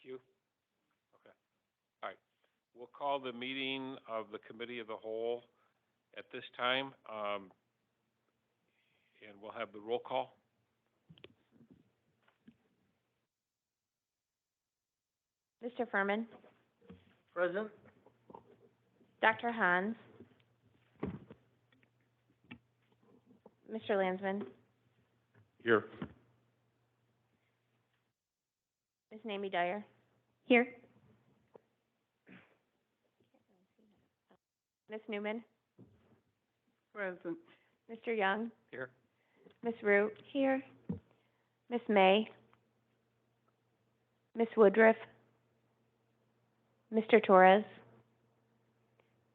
you. Okay. All right. We'll call the meeting of the Committee of the Whole at this time, and we'll have the roll call. Mr. Furman, Present. Dr. Hans, Mr. Landsman, Here. Ms. Namie Dyer. Here. Ms. Newman, Present. Mr. Young, Here. Ms. Root. Here. Ms. May, Ms. Woodruff, Mr. Torres,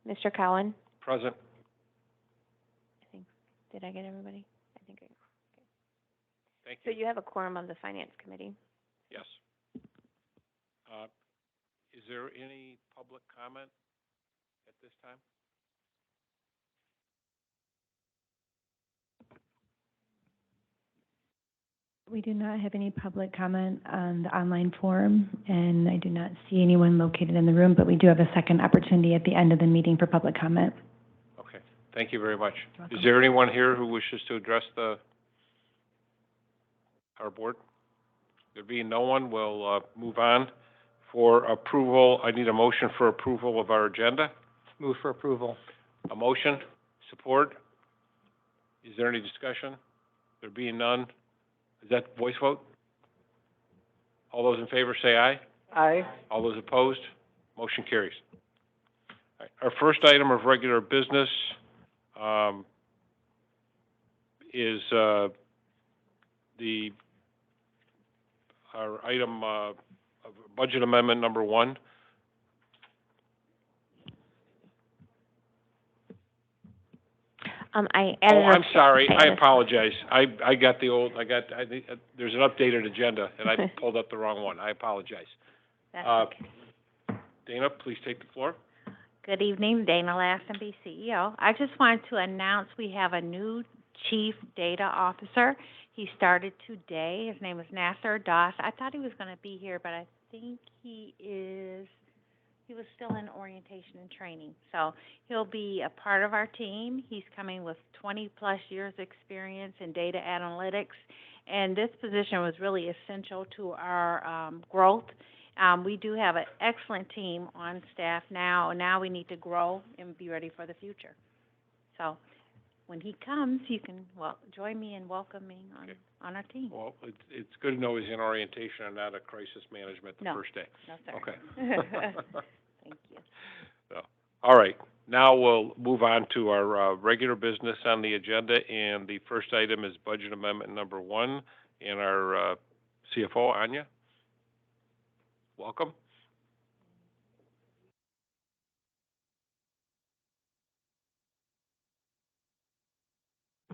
Mr. Cowan. Present. Did I get everybody? I think I. Thank So you. you have a quorum of the Finance Committee. Yes. Is there any public comment at this time? We do not have any public comment on the online forum, and I do not see anyone located in the room, but we do have a second opportunity at the end of the meeting for public comment. Okay. Thank you very much. You're welcome. Is there anyone here who wishes to address our board? There being no one, we'll move on. For approval, I need a motion for approval of our agenda. Move for approval. A motion, support. Is there any discussion? There being none, is that voice vote? All those in favor say aye. Aye. All those opposed, motion carries. All right. Our first item of regular business is our item of budget amendment number 1. I added. I'm sorry. I Okay. apologize. I think there's an updated agenda, and I pulled up the wrong one. I apologize. That's okay. Dana, please take the floor. Good evening, Dana Lassenby, CEO. I just wanted to announce we have a new Chief Data Officer. He started today. His name is Nasser Doss. I thought he was going to be here, but I think he was still in orientation and training. So he'll be a part of our team. He's coming with 20-plus years experience in data analytics, and this position was really essential to our growth. We do have an excellent team on staff now, and now we need to grow and be ready for the future. So when he comes, you can join me in welcoming on our team. Well, it's good to know he's in orientation and not a crisis management the first day. No, sir. Okay. Thank you. So, all right. Now we'll move on to our regular business on the agenda, and the first item is budget amendment number 1, and our CFO, Anya. Welcome.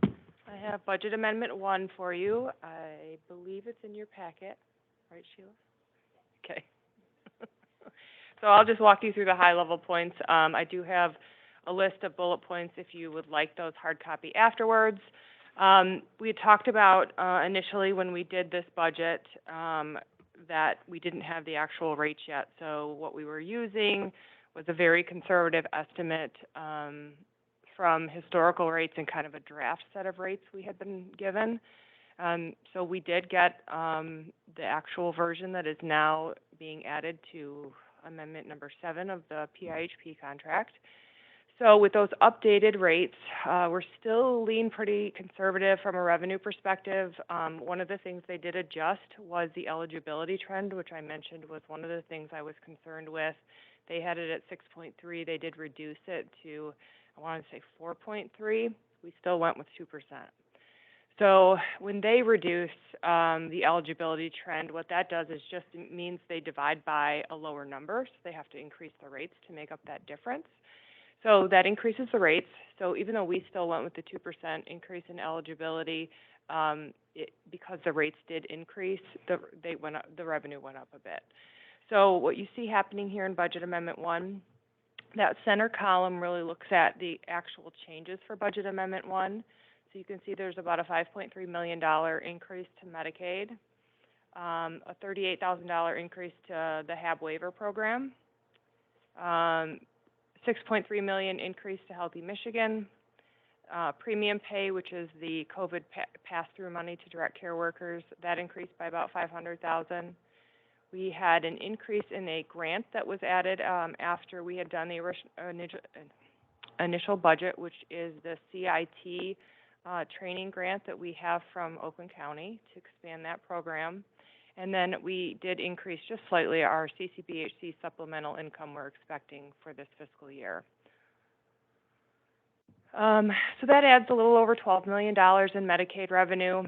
I have budget amendment 1 for you. I believe it's in your packet, right, Sheila? Okay. So I'll just walk you through the high-level points. I do have a list of bullet points if you would like those hard copy afterwards. We had talked about initially when we did this budget that we didn't have the actual rates yet. So what we were using was a very conservative estimate from historical rates and kind of a draft set of rates we had been given. So we did get the actual version that is now being added to amendment number 7 of the PIHP contract. So with those updated rates, we're still lean pretty conservative from a revenue perspective. One of the things they did adjust was the eligibility trend, which I mentioned was one of the things I was concerned with. They had it at 6.3. They did reduce it to, I want to say 4.3. We still went with 2%. So when they reduce the eligibility trend, what that does is just means they divide by a lower number. So they have to increase the rates to make up that difference. So that increases the rates. So even though we still went with the 2% increase in eligibility, because the rates did increase, the revenue went up a bit. So what you see happening here in Budget Amendment 1, that center column really looks at the actual changes for Budget Amendment 1. So you can see there's about a $5.3 million increase to Medicaid. a $38,000 increase to the HAB waiver program, $6.3 million increase to Healthy Michigan, premium pay, which is the COVID pass-through money to direct care workers, that increased by about $500,000. We had an increase in a grant that was added after we had done the initial budget, which is the CIT training grant that we have from Oakland County to expand that program. And then we did increase just slightly our CCBHC supplemental income we're expecting for this fiscal year. So that adds a little over $12 million in Medicaid revenue.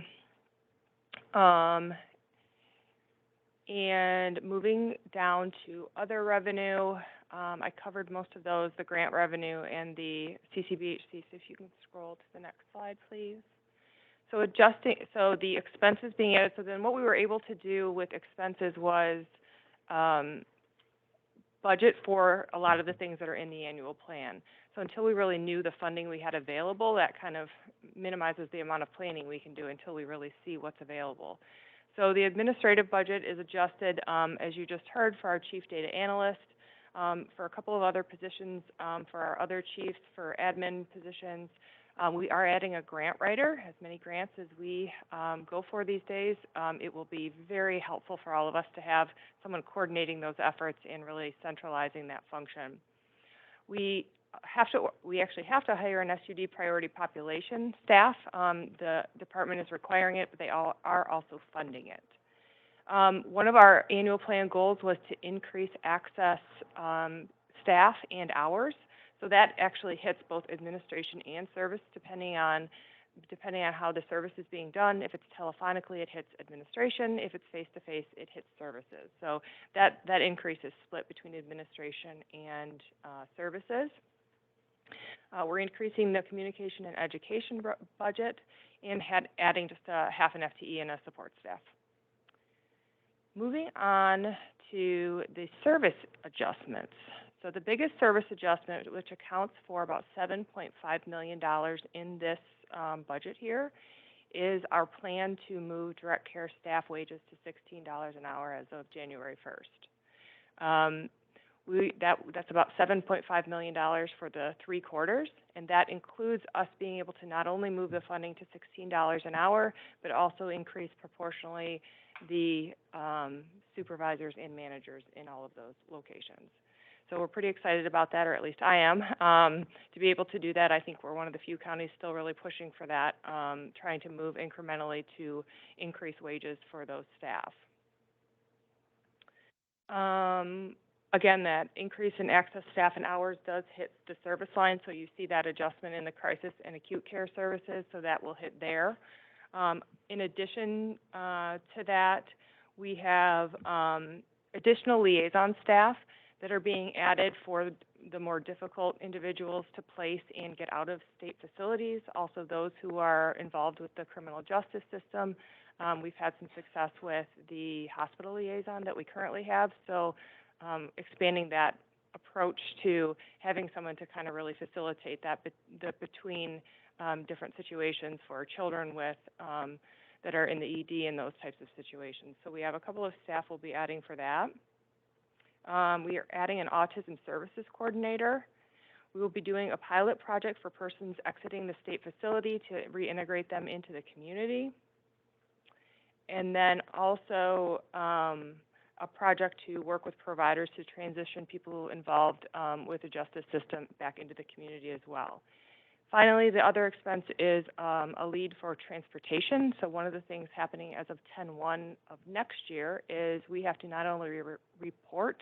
And moving down to other revenue, I covered most of those, the grant revenue and the CCBHC. So if you can scroll to the next slide, please. So so the expenses being added, so then what we were able to do with expenses was budget for a lot of the things that are in the annual plan. So until we really knew the funding we had available, that kind of minimizes the amount of planning we can do until we really see what's available. So the administrative budget is adjusted, as you just heard, for our chief data analyst, for a couple of other positions, for our other chiefs, for admin positions. We are adding a grant writer. As many grants as we go for these days, it will be very helpful for all of us to have someone coordinating those efforts and really centralizing that function. We actually have to hire an SUD priority population staff. The department is requiring it, but they are also funding it. One of our annual plan goals was to increase access staff and hours. So that actually hits both administration and service, depending on how the service is being done. If it's telephonically, it hits administration. If it's face-to-face, it hits services. So that increase is split between administration and services. We're increasing the communication and education budget and adding just half an FTE and a support staff. Moving on to the service adjustments. So the biggest service adjustment, which accounts for about $7.5 million in this budget here, is our plan to move direct care staff wages to $16 an hour as of January 1st. That's about $7.5 million for the 3 quarters, and that includes us being able to not only move the funding to $16 an hour, but also increase proportionally the supervisors and managers in all of those locations. So we're pretty excited about that, or at least I am, to be able to do that. I think we're one of the few counties still really pushing for that, trying to move incrementally to increase wages for those staff. Again, that increase in access staff and hours does hit the service line, so you see that adjustment in the crisis and acute care services, so that will hit there. In addition to that, we have additional liaison staff that are being added for the more difficult individuals to place and get out of state facilities, also those who are involved with the criminal justice system. We've had some success with the hospital liaison that we currently have, so expanding that approach to having someone to kind of really facilitate that between different situations for children with that are in the ED and those types of situations. So we have a couple of staff we'll be adding for that. We are adding an autism services coordinator. We will be doing a pilot project for persons exiting the state facility to reintegrate them into the community. And then also a project to work with providers to transition people involved with the justice system back into the community as well. Finally, the other expense is a lead for transportation. So one of the things happening as of 10/1 of next year is we have to not only report,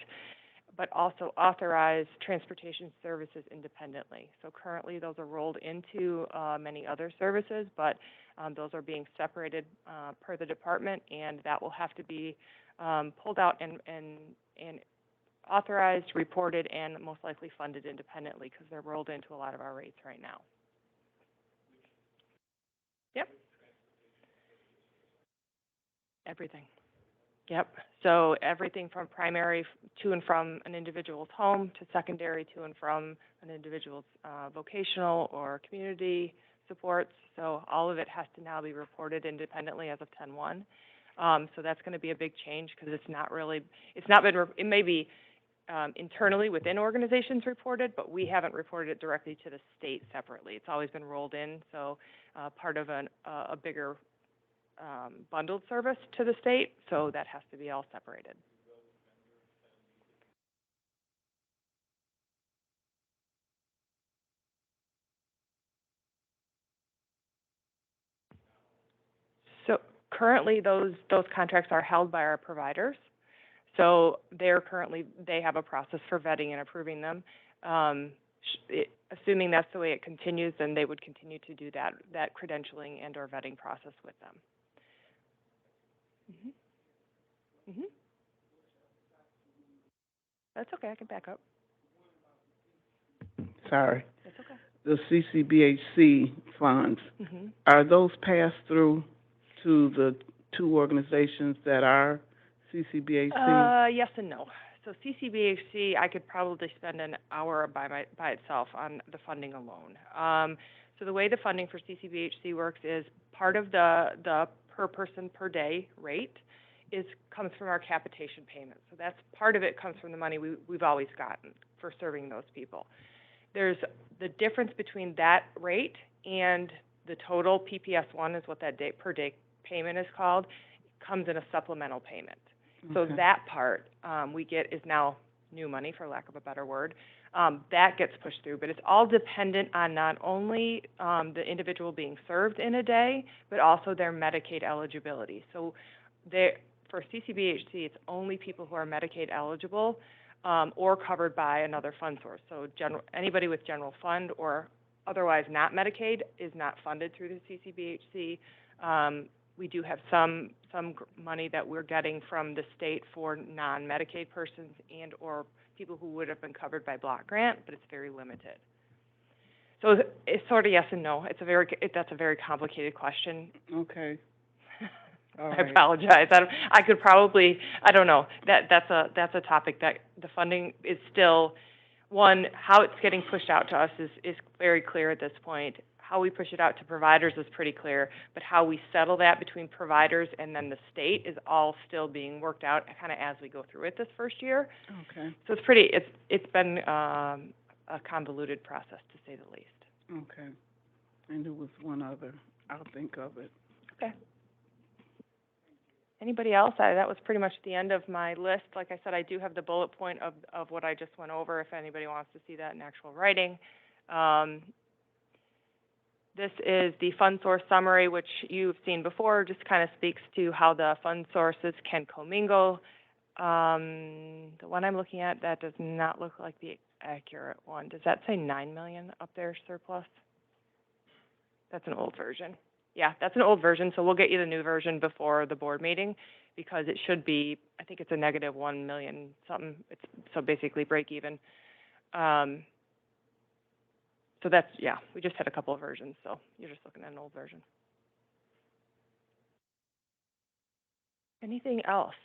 but also authorize transportation services independently. So currently those are rolled into many other services, but those are being separated per the department, and that will have to be pulled out and authorized, reported, and most likely funded independently because they're rolled into a lot of our rates right now. Yep. Everything. Yep. So everything from primary to and from an individual's home to secondary to and from an individual's vocational or community supports. So all of it has to now be reported independently as of 10/1. So that's gonna be a big change, because it's not been, it may be, internally within organizations reported, but we haven't reported it directly to the state separately. It's always been rolled in, so, part of a bigger, bundled service to the state, so that has to be all separated. So currently, those contracts are held by our providers. So they have a process for vetting and approving them. Assuming that's the way it continues, then they would continue to do that credentialing and or vetting process with them. Mhm. Mhm. That's okay. I can back up. Sorry. That's okay. The CCBHC funds, Mhm. are those passed through to the two organizations that are CCBHC? Yes and no. So CCBHC, I could probably spend an hour by itself on the funding alone. So the way the funding for CCBHC works is part of the per person per day rate comes from our capitation payments. So that's part of it comes from the money we've always gotten for serving those people. There's the difference between that rate and the total PPS1 is what that per day payment is called, comes in a supplemental payment. So Okay. that part we get is now new money, for lack of a better word. That gets pushed through, but it's all dependent on not only the individual being served in a day, but also their Medicaid eligibility. So for CCBHC, it's only people who are Medicaid eligible or covered by another fund source. So anybody with general fund or otherwise not Medicaid is not funded through the CCBHC. We do have some money that we're getting from the state for non-Medicaid persons and or people who would have been covered by block grant, but it's very limited. So it's sort of yes and no. That's a very complicated question. Okay. All I right. apologize. I could probably, I don't know. That's a topic that the funding is still one. How it's getting pushed out to us is very clear at this point. How we push it out to providers is pretty clear, but how we settle that between providers and then the state is all still being worked out kind of as we go through it this first year. Okay. So it's been a convoluted process to say the least. Okay. And there was one other. I'll think of it. Okay. Anybody else? That was pretty much the end of my list. Like I said, I do have the bullet point of what I just went over if anybody wants to see that in actual writing. This is the fund source summary, which you've seen before, just kind of speaks to how the fund sources can commingle. The one I'm looking at, that does not look like the accurate one. Does that say 9 million up there, surplus? That's an old version. Yeah, that's an old version, so we'll get you the new version before the board meeting, because it should be, I think it's a negative 1 million something. So basically break even. So that's, yeah, we just had a couple of versions, so you're just looking at an old version. Anything else?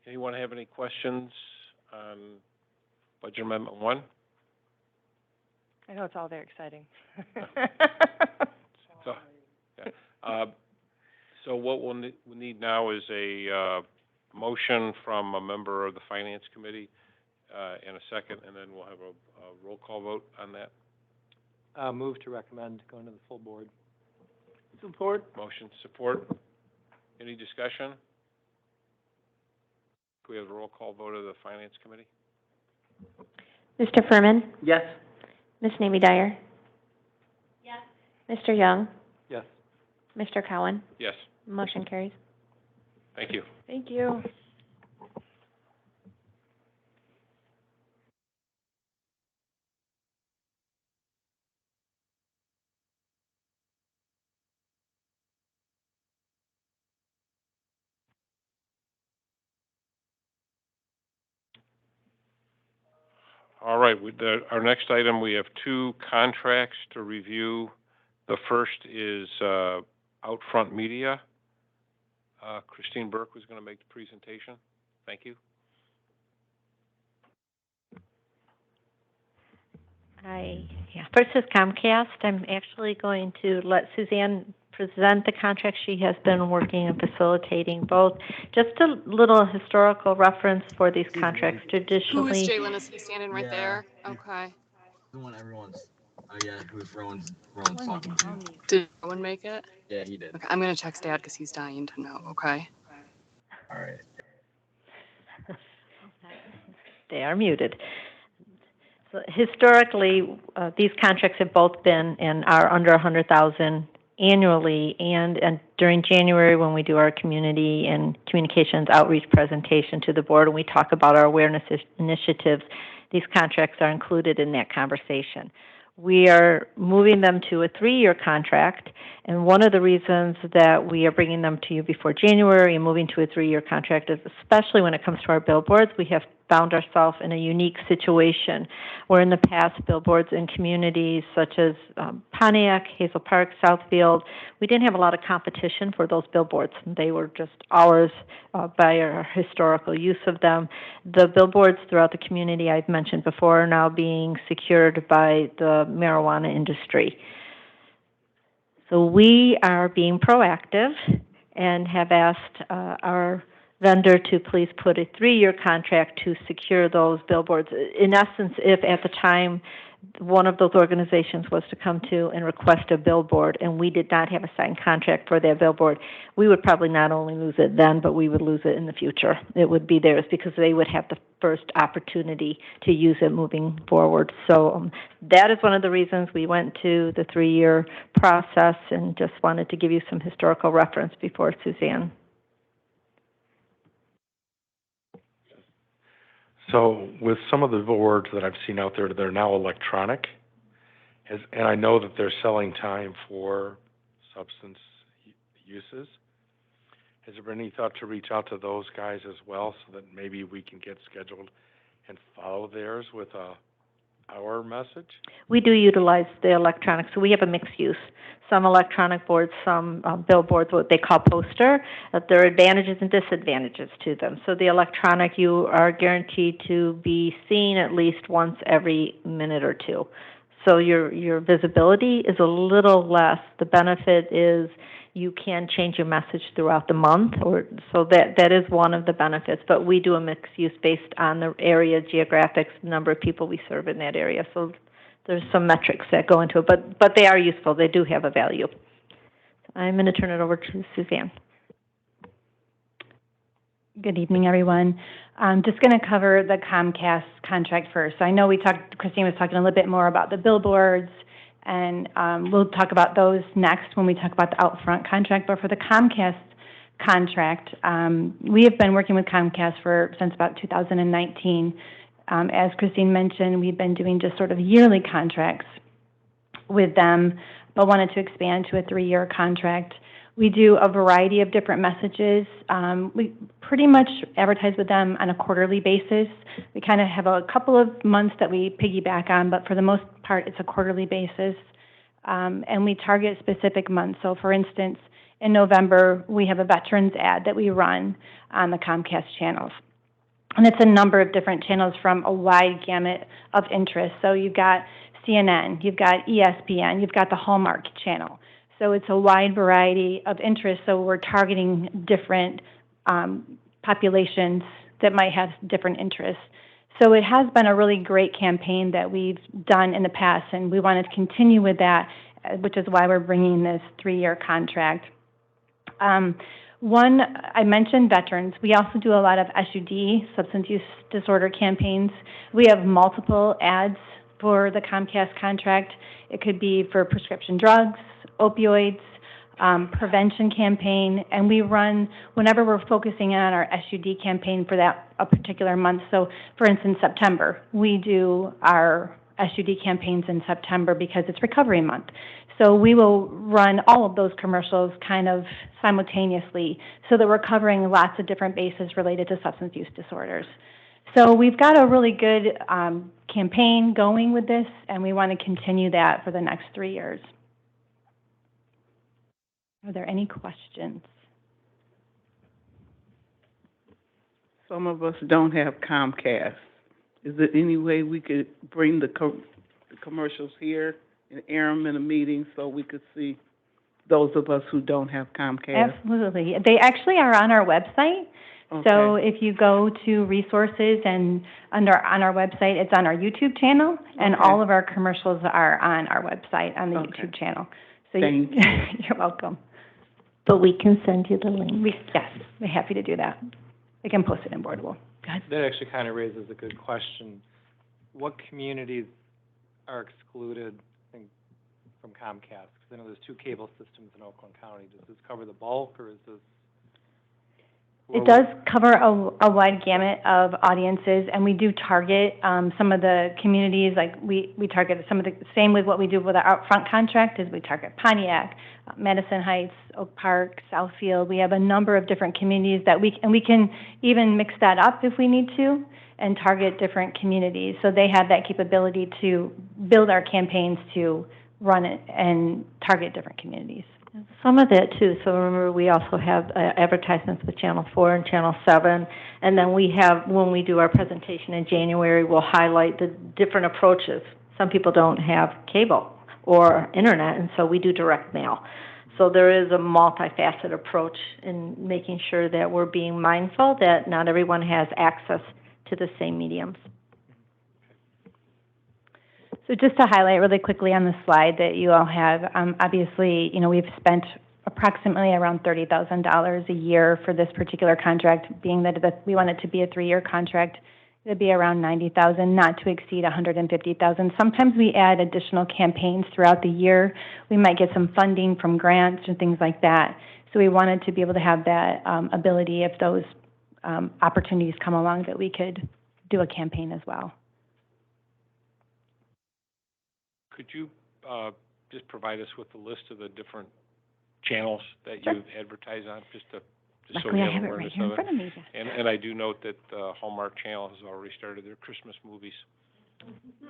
Anyone have any questions on Budget Amendment 1? I know it's all very exciting. So, yeah. So what we'll need now is a motion from a member of the Finance Committee in a second, and then we'll have a roll call vote on that. Move to recommend going to the full board. Support? Motion, support. Any discussion? Can we have a roll call vote of the Finance Committee? Mr. Furman? Yes. Ms. Navy Dyer? Yes. Mr. Young? Yes. Mr. Cowan? Yes. Motion carries. Thank you. Thank you. All right, our next item, we have 2 contracts to review. The first is Outfront Media. Christine Burke was going to make the presentation. Thank you. First is Comcast. I'm actually going to let Suzanne present the contract. She has been working and facilitating both. Just a little historical reference for these contracts. Who is Traditionally, Jalen? Is he standing right there? Okay. The one everyone's, who's Rowan's talking to. Did Rowan make it? Yeah, he did. Okay, I'm gonna text Dad because he's dying to know, okay? All right. they are muted. So historically, these contracts have both been and are under 100,000 annually, and during January when we do our community and communications outreach presentation to the board and we talk about our awareness initiatives, these contracts are included in that conversation. We are moving them to a 3-year contract, and one of the reasons that we are bringing them to you before January and moving to a 3-year contract is, especially when it comes to our billboards, we have found ourselves in a unique situation where in the past billboards in communities such as Pontiac, Hazel Park, Southfield, we didn't have a lot of competition for those billboards. They were just ours by our historical use of them. The billboards throughout the community I've mentioned before are now being secured by the marijuana industry. So we are being proactive and have asked our vendor to please put a 3-year contract to secure those billboards. In essence, if at the time one of those organizations was to come to and request a billboard and we did not have a signed contract for that billboard, we would probably not only lose it then, but we would lose it in the future. It would be theirs because they would have the first opportunity to use it moving forward. So that is one of the reasons we went to the 3-year process, and just wanted to give you some historical reference before Suzanne. So with some of the boards that I've seen out there, they're now electronic, and I know that they're selling time for substance uses. Has there been any thought to reach out to those guys as well so that maybe we can get scheduled and follow theirs with our message? We do utilize the electronic, so we have a mixed use. Some electronic boards, some billboards, what they call poster. There are advantages and disadvantages to them. So the electronic, you are guaranteed to be seen at least once every minute or two. So your visibility is a little less. The benefit is you can change your message throughout the month, so that is one of the benefits. But we do a mixed use based on the area, geographics, number of people we serve in that area. So there's some metrics that go into it, but they are useful. They do have a value. I'm going to turn it over to Suzanne. Good evening, everyone. I'm just going to cover the Comcast contract first. So I know Christine was talking a little bit more about the billboards, and we'll talk about those next when we talk about the Outfront contract. But for the Comcast contract, we have been working with Comcast since about 2019. As Christine mentioned, we've been doing just sort of yearly contracts with them, but wanted to expand to a 3-year contract. We do a variety of different messages. We pretty much advertise with them on a quarterly basis. We kind of have a couple of months that we piggyback on, but for the most part, it's a quarterly basis. And we target specific months. So for instance, in November, we have a veterans ad that we run on the Comcast channels. And it's a number of different channels from a wide gamut of interest. So you've got CNN, you've got ESPN, you've got the Hallmark channel. So it's a wide variety of interests. So we're targeting different populations that might have different interests. So it has been a really great campaign that we've done in the past, and we wanted to continue with that, which is why we're bringing this 3-year contract. One, I mentioned veterans. We also do a lot of SUD, substance use disorder campaigns. We have multiple ads for the Comcast contract. It could be for prescription drugs, opioids, prevention campaign, and we run whenever we're focusing on our SUD campaign for a particular month. So, for instance, September, we do our SUD campaigns in September because it's Recovery Month. So we will run all of those commercials kind of simultaneously so that we're covering lots of different bases related to substance use disorders. So we've got a really good campaign going with this, and we want to continue that for the next 3 years. Are there any questions? Some of us don't have Comcast. Is there any way we could bring the commercials here and air them in a meeting so we could see those of us who don't have Comcast? Absolutely. They actually are on our website. So Okay. if you go to resources and on our website, it's on our YouTube channel, and Okay. all of our commercials are on our website, on the Okay. YouTube channel. So Thank you. You're welcome. But we can send you the link. Yes, we're happy to do that. We can post it in Boardable. Go ahead. That actually kind of raises a good question. What communities are excluded, I think, from Comcast? Because I know there's 2 cable systems in Oakland County. Does this cover the bulk, or is this? It does cover a wide gamut of audiences, and we do target some of the communities, like we target some of the, same with what we do with our upfront contract, is we target Pontiac, Madison Heights, Oak Park, Southfield. We have a number of different communities that we can even mix that up if we need to and target different communities. So they have that capability to build our campaigns to run it and target different communities. Some of that too, so remember, we also have advertisements with Channel 4 and Channel 7, and then we have, when we do our presentation in January, we'll highlight the different approaches. Some people don't have cable or internet, and so we do direct mail. So there is a multifaceted approach in making sure that we're being mindful that not everyone has access to the same mediums. So just to highlight really quickly on the slide that you all have, obviously, we've spent approximately around $30,000 a year for this particular contract, being that we want it to be a 3-year contract. It would be around $90,000, not to exceed $150,000. Sometimes we add additional campaigns throughout the year. We might get some funding from grants and things like that. So we wanted to be able to have that ability, if those opportunities come along, that we could do a campaign as well. Could you just provide us with a list of the different channels that Sure. you advertise on, just so Luckily, we I have have it awareness right here in of it? front of me. And I do note that Hallmark Channel has already started their Christmas movies.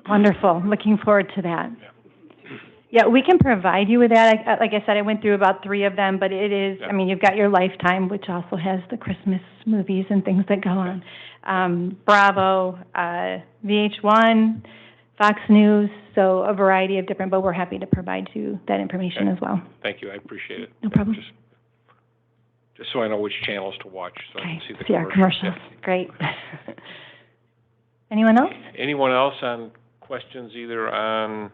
Wonderful. Looking forward to that. Yeah. Yeah, we can provide you with that. Like I said, I went through about 3 of them, but it is, Yeah. I mean, you've got your Lifetime, which also has the Christmas movies and things that go on. Bravo, VH1, Fox News, so a variety of different, but we're happy to provide you that information Okay. as well. Thank you, I appreciate it. No problem. Just so I know which channels to watch, so I Okay, can see the see our commercials. commercials. Great. Anyone else? Anyone else on questions either on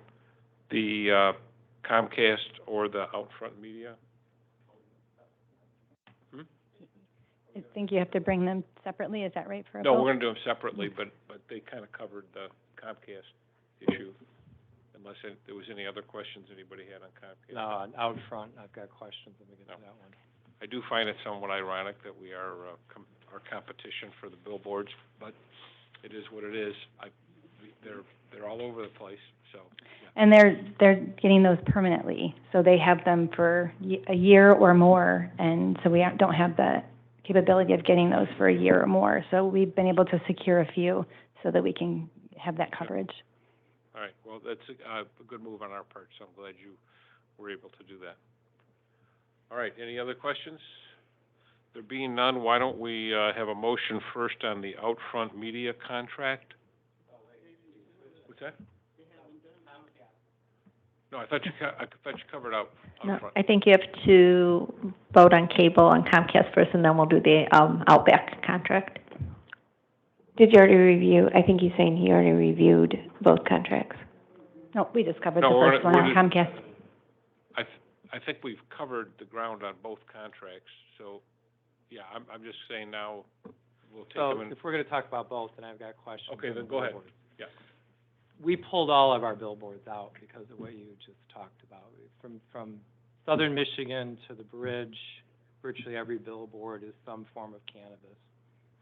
the Comcast or the Outfront Media? I think you have to bring them separately, is that right, for a No, vote? we're gonna do them separately, but they kind of covered the Comcast issue, unless there was any other questions anybody had on Comcast. No, out front, I've got questions, let me get to that one. I do find it somewhat ironic that we are our competition for the billboards, but it is what it is. They're all over the place, so. Yeah. And they're getting those permanently, so they have them for a year or more, and so we don't have the capability of getting those for a year or more. So we've been able to secure a few so that we can have that coverage. All right, well, that's a good move on our part, so I'm glad you were able to do that. All right, any other questions? There being none, why don't we have a motion first on the Outfront Media contract? What's that? No, I thought you covered Outfront. No, I think you have to vote on cable on Comcast first, and then we'll do the Outback contract. Did you already review, I think he's saying he already reviewed both contracts. No, we just covered No, the we're- first one on Comcast. I think we've covered the ground on both contracts, so, yeah, I'm just saying now, we'll take them So in. if we're gonna talk about both, then I've got questions. Okay, on then the go ahead. billboards. Yeah. We pulled all of our billboards out because of what you just talked about. From southern Michigan to the bridge, virtually every billboard is some form of cannabis.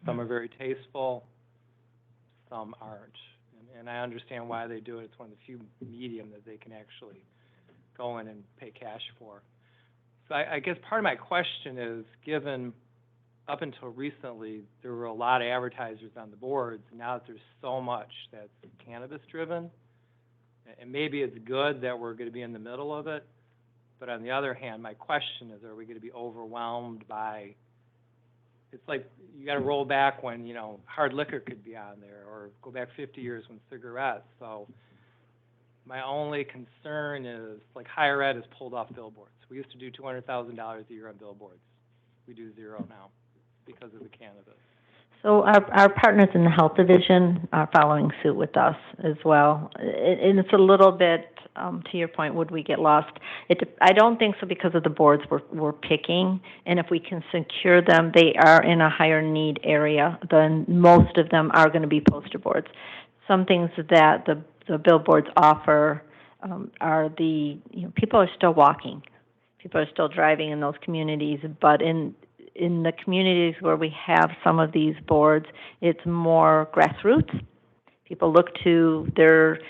Some are very tasteful, some aren't. And I understand why they do it. It's one of the few medium that they can actually go in and pay cash for. So I guess part of my question is, given up until recently, there were a lot of advertisers on the boards, and now that there's so much that's cannabis-driven, and maybe it's good that we're gonna be in the middle of it, but on the other hand, my question is, are we gonna be overwhelmed by, it's like, you gotta roll back when, hard liquor could be on there, or go back 50 years when cigarettes, so My only concern is, like, higher ed is pulled off billboards. We used to do $200,000 a year on billboards. We do zero now because of the cannabis. So our partners in the health division are following suit with us as well. And it's a little bit, to your point, would we get lost? I don't think so because of the boards we're picking. And if we can secure them, they are in a higher need area. Then most of them are going to be poster boards. Some things that the billboards offer are people are still walking. People are still driving in those communities, but in the communities where we have some of these boards, it's more grassroots. People look to their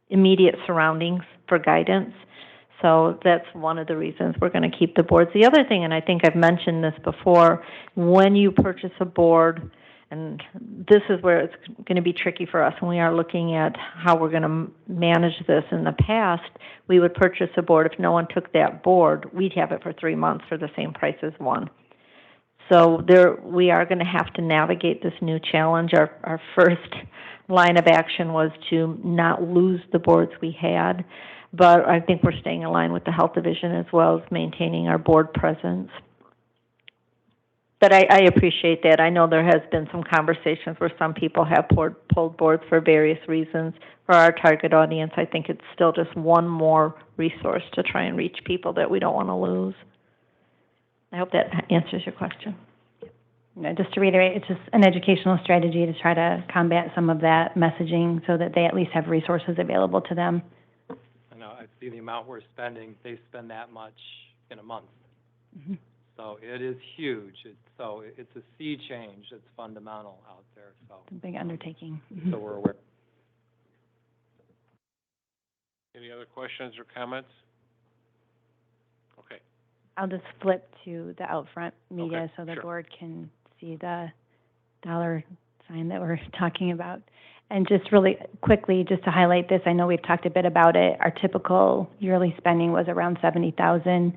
immediate surroundings for guidance. So that's one of the reasons we're going to keep the boards. The other thing, and I think I've mentioned this before, when you purchase a board, and this is where it's going to be tricky for us when we are looking at how we're going to manage this. In the past, we would purchase a board. If no one took that board, we'd have it for 3 months for the same price as one. So we are going to have to navigate this new challenge. Our first line of action was to not lose the boards we had, but I think we're staying in line with the health division as well as maintaining our board presence. But I appreciate that. I know there has been some conversations where some people have pulled boards for various reasons. For our target audience, I think it's still just one more resource to try and reach people that we don't want to lose. I hope that answers your question. Just to reiterate, it's just an educational strategy to try to combat some of that messaging so that they at least have resources available to them. I know, I see the amount we're spending. They spend that much in a month. Mm-hmm. So it is huge. It's a sea change that's fundamental out there. So It's a big undertaking. so we're aware. Any other questions or comments? Okay. I'll just flip to the out front media Okay, so the sure. board can see the dollar sign that we're talking about. And just really quickly, just to highlight this, I know we've talked a bit about it. Our typical yearly spending was around $70,000.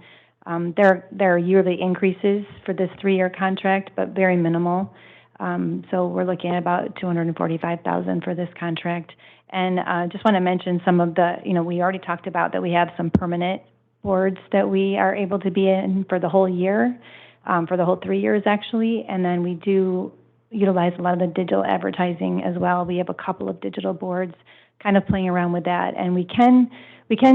There are yearly increases for this 3-year contract, but very minimal. So we're looking at about $245,000 for this contract. And just want to mention some of the, we already talked about that we have some permanent boards that we are able to be in for the whole year, for the whole 3 years actually. And then we do utilize a lot of the digital advertising as well. We have a couple of digital boards kind of playing around with that. And we can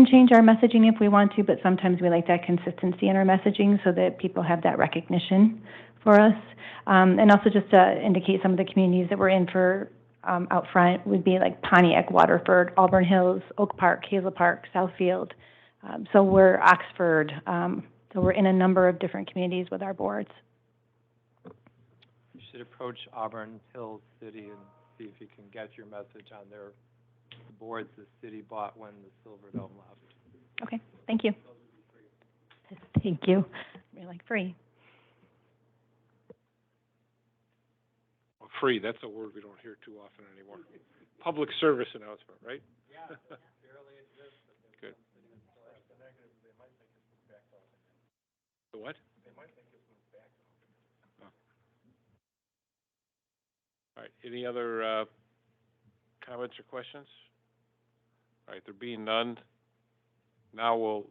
change our messaging if we want to, but sometimes we like that consistency in our messaging so that people have that recognition for us. And also just to indicate some of the communities that we're in for out front would be like Pontiac, Waterford, Auburn Hills, Oak Park, Hazel Park, Southfield. So we're Oxford. So we're in a number of different communities with our boards. You should approach Auburn Hills City and see if you can get your message on their boards the city bought when the Silver Dome left. Okay, thank you. Thank you. We're like free. Well, free, that's a word we don't hear too often anymore. Public service announcement, right? Yeah. Good. The what? They might think it's moved back. Oh. All right, any other comments or questions? All right, there being none, now we'll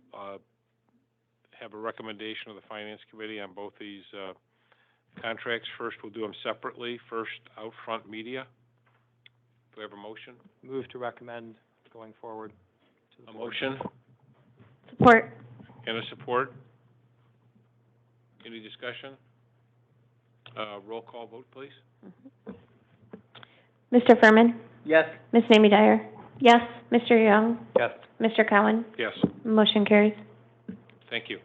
have a recommendation of the Finance Committee on both these contracts. First, we'll do them separately. First, out front media. Do we have a motion? Move to recommend going forward to the A board. motion Support. and a support. Any discussion? Roll call vote, please. Mr. Furman? Yes. Ms. Mamie Dyer? Yes. Mr. Young? Yes. Mr. Cowan? Yes. Motion carries. Thank you.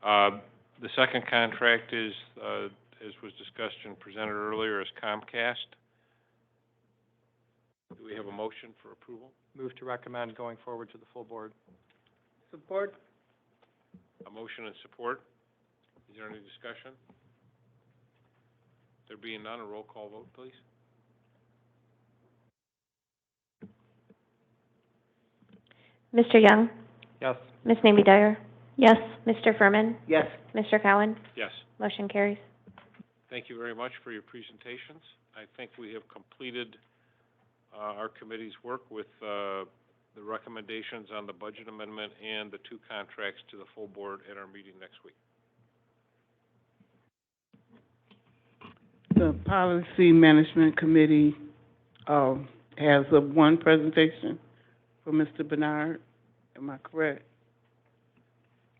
The second contract is, as was discussed and presented earlier, is Comcast. Do we have a motion for approval? Move to recommend going forward to the full board. Support? A motion and support. Is there any discussion? There being none, a roll call vote, please. Mr. Young? Yes. Ms. Mamie Dyer? Yes. Mr. Furman? Yes. Mr. Cowan? Yes. Motion carries. Thank you very much for your presentations. I think we have completed our committee's work with, the recommendations on the budget amendment and the 2 contracts to the full board at our meeting next week. The Policy Management Committee, has one presentation for Mr. Bernard. Am I correct?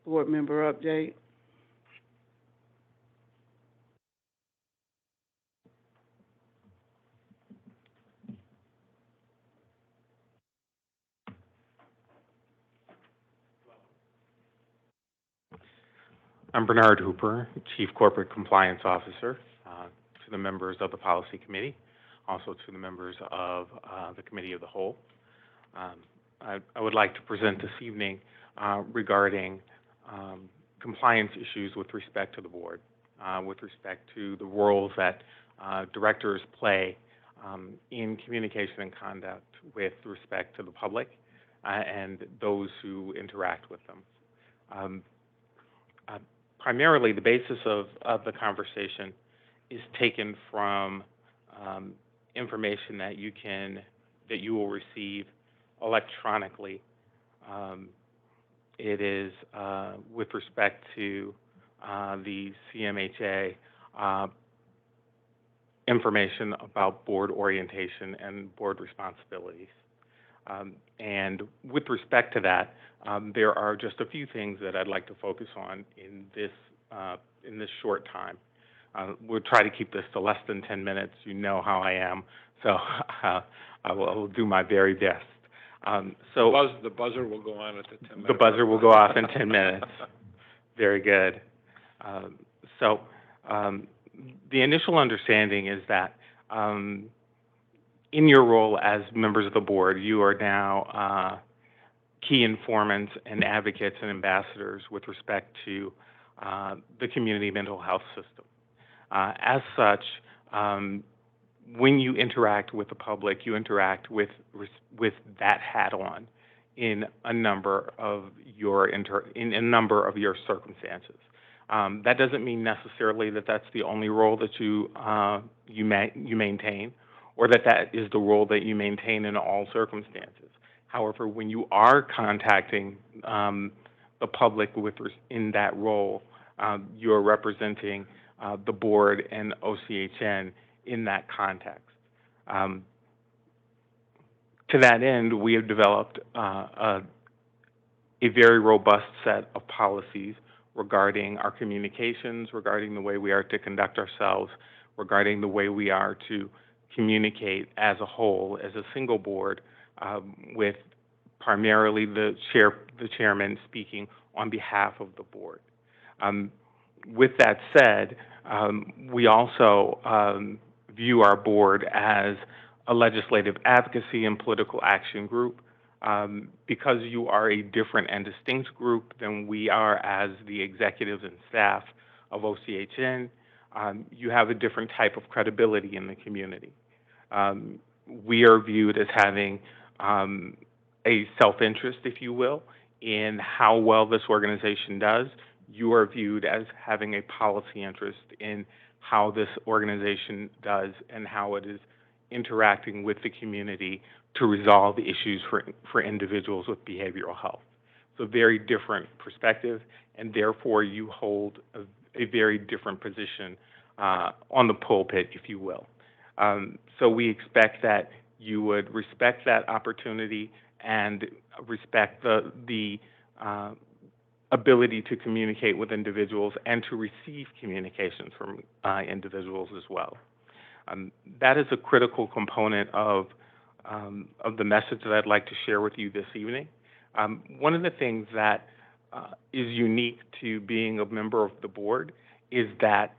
Board member update. I'm Bernard Hooper, Chief Corporate Compliance Officer, to the members of the Policy Committee, also to the members of the Committee of the Whole. I would like to present this evening regarding compliance issues with respect to the board, with respect to the roles that directors play in communication and conduct with respect to the public and those who interact with them. Primarily, the basis of the conversation is taken from information that you will receive electronically. It is with respect to the CMHA information about board orientation and board responsibilities. And with respect to that, there are just a few things that I'd like to focus on in this short time. We'll try to keep this to less than 10 minutes. You know how I am, so I will do my very best. The buzzer will go on at the 10 minutes. The buzzer will go off in 10 minutes. Very good. The initial understanding is that in your role as members of the board, you are now key informants and advocates and ambassadors with respect to the community mental health system. As such, when you interact with the public, you interact with that hat on in a number of your circumstances. That doesn't mean necessarily that that's the only role that you maintain, or that is the role that you maintain in all circumstances. However, when you are contacting the public in that role, you are representing the board and OCHN in that context. To that end, we have developed a very robust set of policies regarding our communications, regarding the way we are to conduct ourselves, regarding the way we are to communicate as a whole, as a single board, with primarily the chairman speaking on behalf of the board. With that said, we also view our board as a legislative advocacy and political action group. Because you are a different and distinct group than we are as the executives and staff of OCHN, you have a different type of credibility in the community. We are viewed as having a self-interest, if you will, in how well this organization does. You are viewed as having a policy interest in how this organization does and how it is interacting with the community to resolve the issues for individuals with behavioral health. So a very different perspective, and therefore you hold a very different position on the pulpit, if you will. So we expect that you would respect that opportunity and respect the ability to communicate with individuals and to receive communications from individuals as well. That is a critical component of the message that I'd like to share with you this evening. One of the things that is unique to being a member of the board is that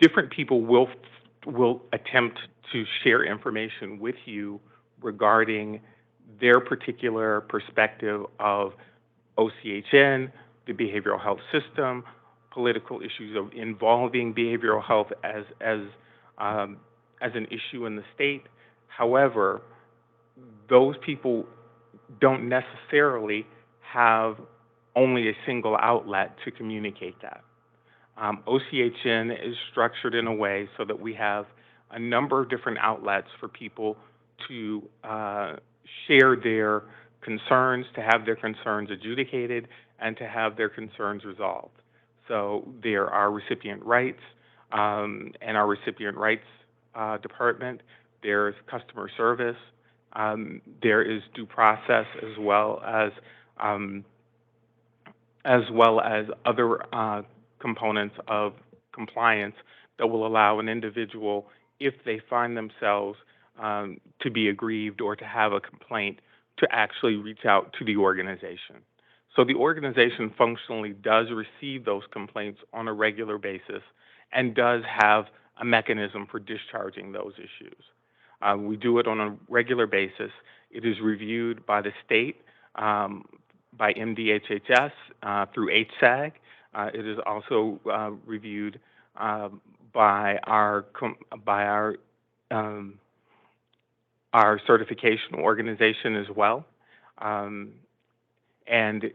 different people will attempt to share information with you regarding their particular perspective of OCHN, the behavioral health system, political issues involving behavioral health as an issue in the state. However, those people don't necessarily have only a single outlet to communicate that. OCHN is structured in a way so that we have a number of different outlets for people to share their concerns, to have their concerns adjudicated, and to have their concerns resolved. So there are recipient rights, and our recipient rights department. There's customer service. There is due process, as well as other components of compliance that will allow an individual, if they find themselves to be aggrieved or to have a complaint, to actually reach out to the organization. So the organization functionally does receive those complaints on a regular basis and does have a mechanism for discharging those issues. We do it on a regular basis. It is reviewed by the state, by MDHHS through HSAG. It is also reviewed by our certification organization as well. And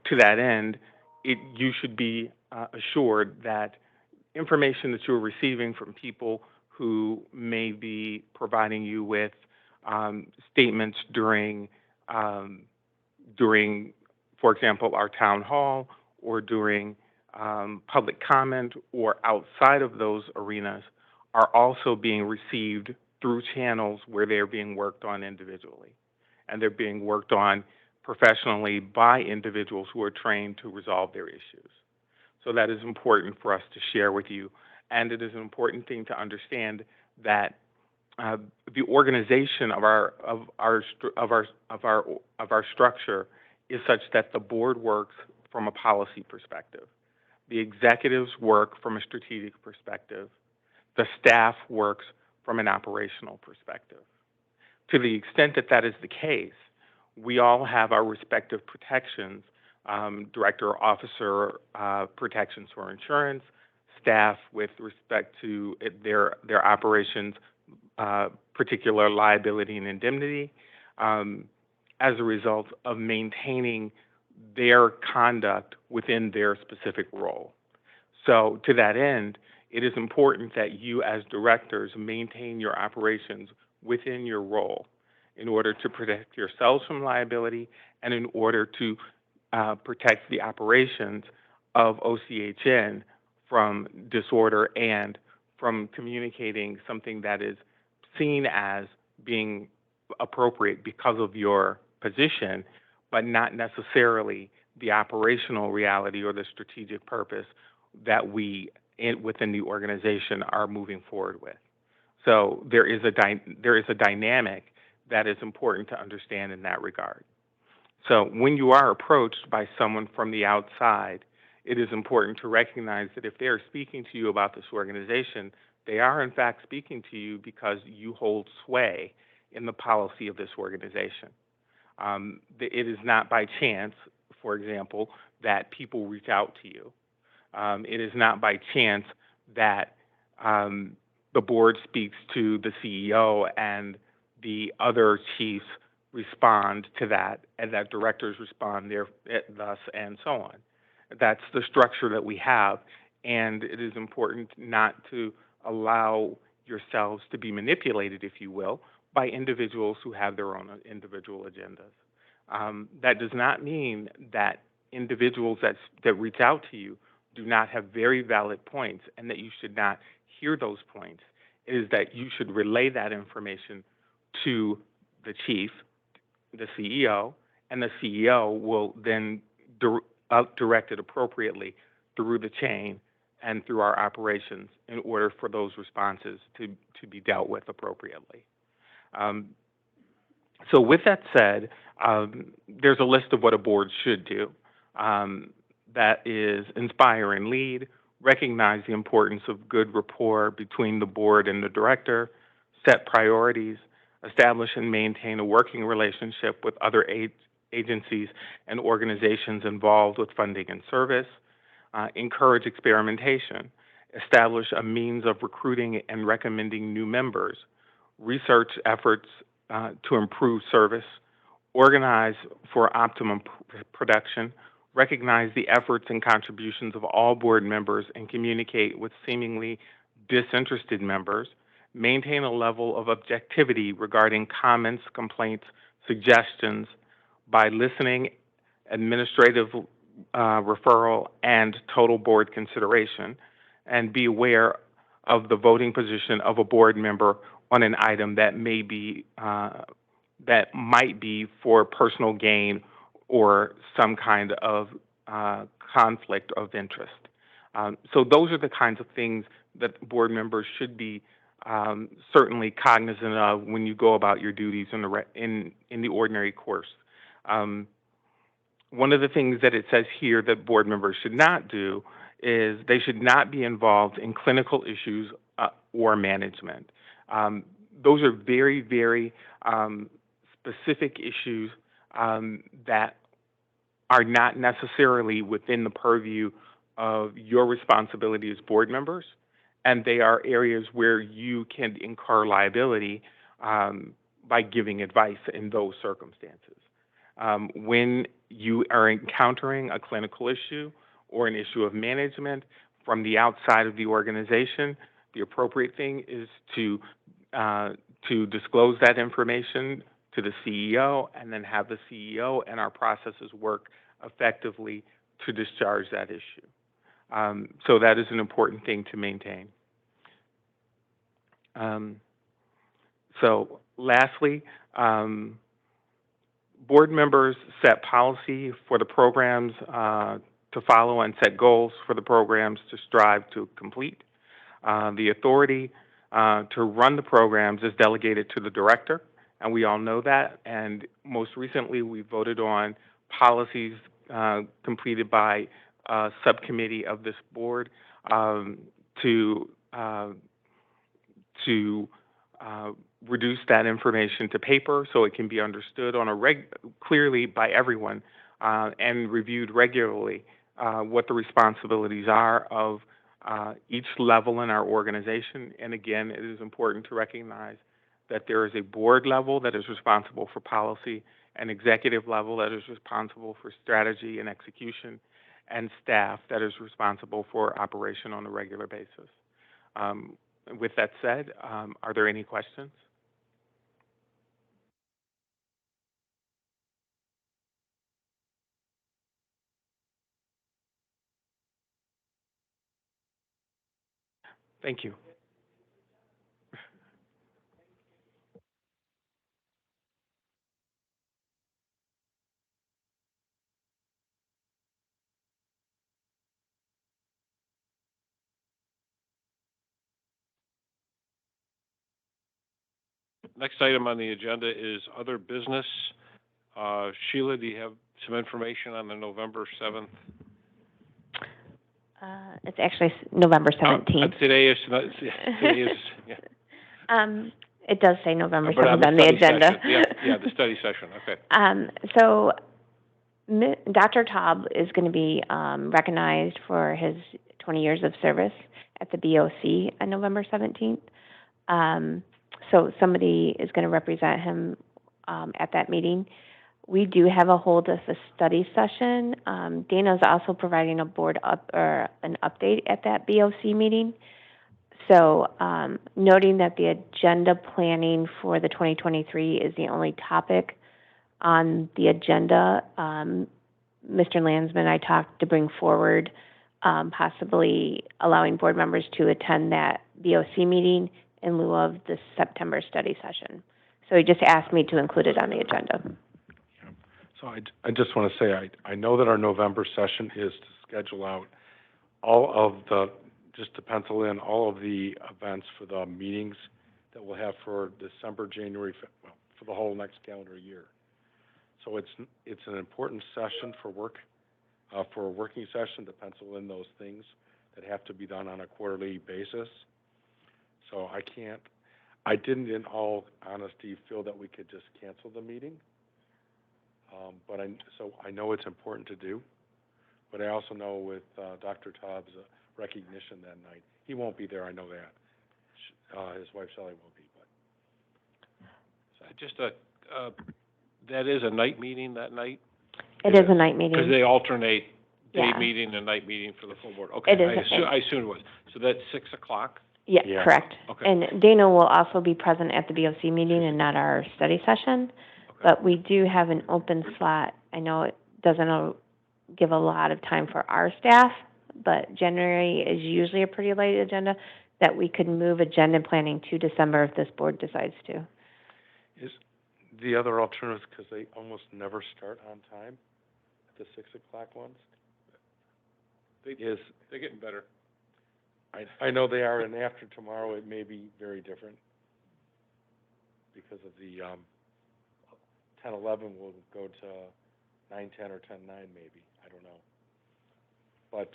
to that end, you should be assured that information that you're receiving from people who may be providing you with statements during, for example, our town hall, or during public comment, or outside of those arenas, are also being received through channels where they're being worked on individually. And they're being worked on professionally by individuals who are trained to resolve their issues. So that is important for us to share with you. And it is an important thing to understand that the organization of our structure is such that the board works from a policy perspective. The executives work from a strategic perspective. The staff works from an operational perspective. To the extent that that is the case, we all have our respective protections, director or officer protections for insurance, staff with respect to their operations, particular liability and indemnity, as a result of maintaining their conduct within their specific role. So to that end, it is important that you as directors maintain your operations within your role in order to protect yourselves from liability and in order to protect the operations of OCHN from disorder and from communicating something that is seen as being appropriate because of your position, but not necessarily the operational reality or the strategic purpose that we within the organization are moving forward with. So there is a dynamic that is important to understand in that regard. So when you are approached by someone from the outside, it is important to recognize that if they are speaking to you about this organization, they are in fact speaking to you because you hold sway in the policy of this organization. It is not by chance, for example, that people reach out to you. It is not by chance that the board speaks to the CEO and the other chiefs respond to that, and that directors respond thus, and so on. That's the structure that we have, and it is important not to allow yourselves to be manipulated, if you will, by individuals who have their own individual agendas. That does not mean that individuals that reach out to you do not have very valid points and that you should not hear those points. It is that you should relay that information to the chief, the CEO, and the CEO will then direct it appropriately through the chain and through our operations in order for those responses to be dealt with appropriately. So with that said, there's a list of what a board should do. That is inspire and lead, recognize the importance of good rapport between the board and the director, set priorities, establish and maintain a working relationship with other agencies and organizations involved with funding and service, encourage experimentation, establish a means of recruiting and recommending new members, research efforts to improve service, organize for optimum production, recognize the efforts and contributions of all board members and communicate with seemingly disinterested members, maintain a level of objectivity regarding comments, complaints, suggestions by listening, administrative referral, and total board consideration, and be aware of the voting position of a board member on an item that may be that might be for personal gain or some kind of conflict of interest. So those are the kinds of things that board members should be certainly cognizant of when you go about your duties in the ordinary course. One of the things that it says here that board members should not do is they should not be involved in clinical issues or management. Those are very, very specific issues that are not necessarily within the purview of your responsibility as board members, and they are areas where you can incur liability by giving advice in those circumstances. When you are encountering a clinical issue or an issue of management from the outside of the organization, the appropriate thing is to disclose that information to the CEO, and then have the CEO and our processes work effectively to discharge that issue. So that is an important thing to maintain. So lastly, board members set policy for the programs to follow and set goals for the programs to strive to complete. The authority to run the programs is delegated to the director, and we all know that. And most recently, we voted on policies completed by a subcommittee of this board to reduce that information to paper so it can be understood on clearly by everyone and reviewed regularly what the responsibilities are of each level in our organization. And again, it is important to recognize that there is a board level that is responsible for policy, an executive level that is responsible for strategy and execution, and staff that is responsible for operation on a regular basis. With that said, are there any questions? Thank you. Next item on the agenda is other business. Sheila, do you have some information on the November 7th? It's actually November 17th. Today is, yeah. It does say November But 7th on the agenda. Yeah, the study session, okay. So Dr. Taub is going to be recognized for his 20 years of service at the BOC on November 17th. So somebody is going to represent him at that meeting. We do have a hold of a study session. Dana's also providing an update at that BOC meeting. So noting that the agenda planning for the 2023 is the only topic on the agenda, Mr. Landsman, I talked to bring forward possibly allowing board members to attend that BOC meeting in lieu of the September study session. So he just asked me to include it on the agenda. So I just want to say, I know that our November session is to schedule out all of the, just to pencil in all of the events for the meetings that we'll have for December, January, well, for the whole next calendar year. So it's an important session for a working session to pencil in those things that have to be done on a quarterly basis. So I didn't in all honesty feel that we could just cancel the meeting. But I know it's important to do, but I also know with Dr. Taub's recognition that night, he won't be there, I know that. His wife Shelley will be, but. Just that is a night meeting that night? It is a night meeting. Because they alternate day Yeah. meeting and night meeting for the full board. Okay, It is I assume it was. So that's 6 o'clock? Yeah, Yeah. correct. Okay. And Dana will also be present at the BOC meeting and not our study session. Okay. But we do have an open slot. I know it doesn't give a lot of time for our staff, but January is usually a pretty light agenda, that we could move agenda planning to December if this board decides to. Is the other alternative, because they almost never start on time, the 6 o'clock ones, They're getting better. I know they are, and after tomorrow, it may be very different because of the, 10-11 will go to 9-10 or 10-9 maybe, I don't know. But,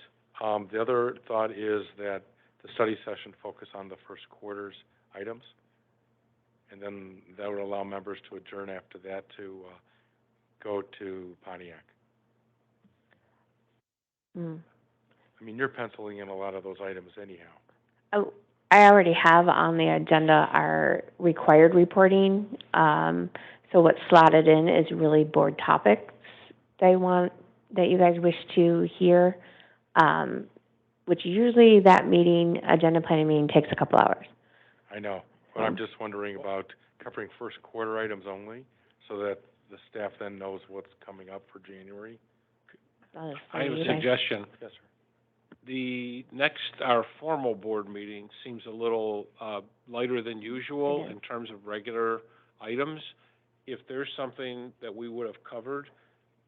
the other thought is that the study session focus on the first quarter's items, and then that would allow members to adjourn after that to, go to Pontiac. Mm. I mean, you're penciling in a lot of those items anyhow. Oh, I already have on the agenda our required reporting. So what's slotted in is really board topics that you guys wish to hear, which usually that meeting, agenda planning meeting, takes a couple hours. I know, but I'm just wondering about covering first quarter items only, so that the staff then knows what's coming up for January. I have a suggestion. Yes, sir. Our formal board meeting seems a little, lighter than usual in terms of regular items. If there's something that we would have covered,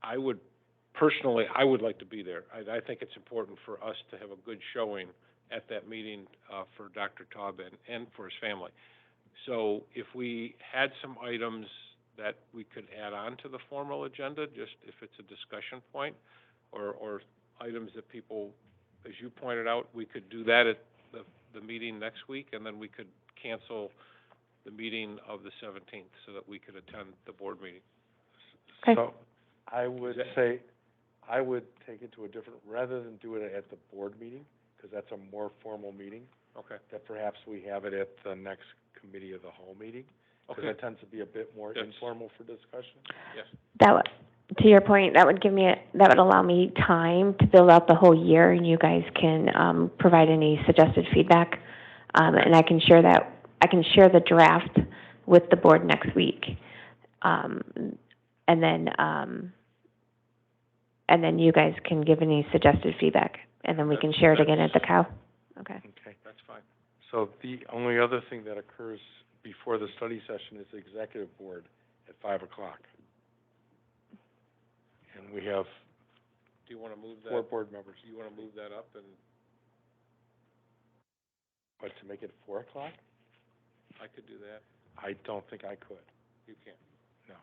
I would like to be there. I think it's important for us to have a good showing at that meeting, for Dr. Taub and for his family. So if we had some items that we could add on to the formal agenda, just if it's a discussion point, or items that people, as you pointed out, we could do that at the meeting next week, and then we could cancel the meeting of the 17th so that we could attend the board meeting. Okay. So I would say, I would take it to a different, rather than do it at the board meeting, because that's a more formal meeting, Okay. that perhaps we have it at the next committee of the whole meeting, because Okay. that tends to be a bit more Yes. informal for discussion. Yes. To your point, that would allow me time to build out the whole year, and you guys can, provide any suggested feedback. And I can share the draft with the board next week. And then you guys can give any suggested feedback, and then we can share it again at the cow. Okay. Okay. That's fine. So the only other thing that occurs before the study session is the executive board at 5 o'clock. And we have Do you want to move that? 4 board members. Do you want to move that up and But to make it 4 o'clock? I could do that? I don't think I could. You can't. No.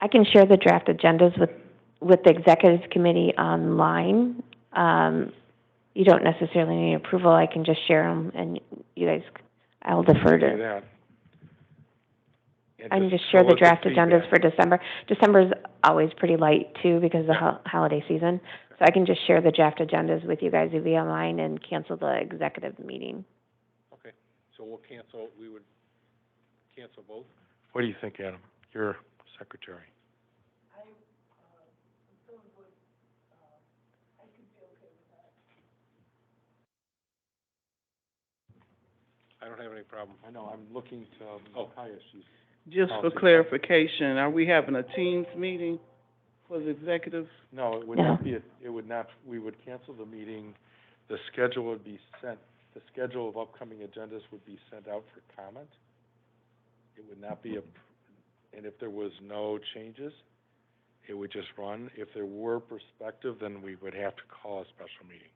I can share the draft agendas with the executive committee online. You don't necessarily need approval. I can just share them, and you guys, I'll defer Do to. that. And I can just share the solicit draft agendas feedback. for December. December's always pretty light too because of the holiday season. So I can just share the draft agendas with you guys via online and cancel the executive meeting. Okay. So we would cancel both? What do you think, Adam? You're secretary. I don't have any problem. I know, I'm looking to, Kaya, she's. Just for clarification, are we having a Teams meeting for the executive? No, it would No. not be, we would cancel the meeting. The schedule would be sent, the schedule of upcoming agendas would be sent out for comment. It would not be and if there was no changes, it would just run. If there were perspective, then we would have to call a special meeting.